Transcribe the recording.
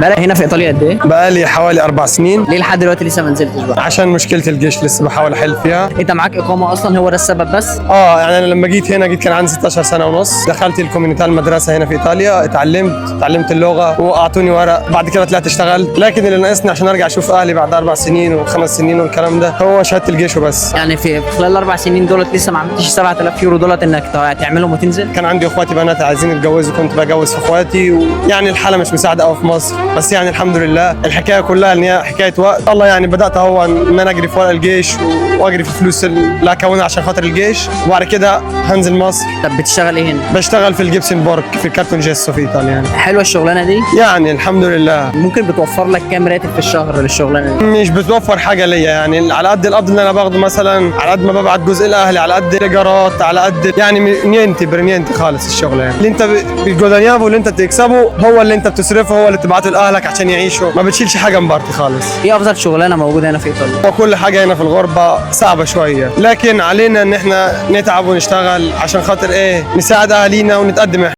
بقالك هنا في ايطاليا قد ايه؟ بقالي حوالي 4 سنين. ليه لحد دلوقتي لسه ما نزلتش بقى؟ عشان مشكلة الجيش لسه بحاول احل فيها. انت معاك اقامه اصلا، هو ده السبب بس؟ يعني انا لما جيت هنا كان عندي 16 سنة ونص، دخلت الكوميونيتي المدرسة هنا في ايطاليا، اتعلمت اللغة واعطوني ورق، بعد كده طلعت اشتغلت، لكن اللي ناقصني عشان ارجع اشوف اهلي بعد 4 سنين و5 سنين والكلام ده هو شهادة الجيش وبس. يعني في خلال الاربع سنين دولت لسه ما عملتش 7000 يورو دولت انك تعملهم وتنزل؟ كان عندي اخواتي بنات عايزين يتجوزوا، كنت بجوز في اخواتي، ويعني الحالة مش مساعدة قوي في مصر، بس يعني الحمد لله الحكاية كلها ان هي حكاية وقت. الله يعني بدأت اهو ان انا اجري في ورق الجيش واجري في فلوس اللي هكونها عشان خاطر الجيش، وبعد كده هنزل مصر. طب بتشتغل ايه هنا؟ بشتغل في الجبسن بورك في الكارتون جيسو في ايطاليا يعني. حلوه الشغلانه دي؟ يعني الحمد لله. ممكن بتوفر لك كام راتب في الشهر للشغلانه دي؟ مش بتوفر حاجه ليا، يعني على قد القبض اللي انا باخده مثلا، على قد ما ببعت جزء لاهلي، على قد الايجارات، على قد يعني نينتي خالص الشغل. يعني اللي انت بالجودانيافو اللي انت بتكسبه هو اللي انت بتصرفه، هو اللي تبعته لاهلك عشان يعيشوا، ما بتشيلش حاجه من بارتي خالص. ايه افضل شغلانه موجوده هنا في ايطاليا؟ وكل حاجه هنا في الغربه صعبه شويه، لكن علينا ان احنا نتعب ونشتغل عشان خاطر ايه؟ نساعد اهالينا ونتقدم.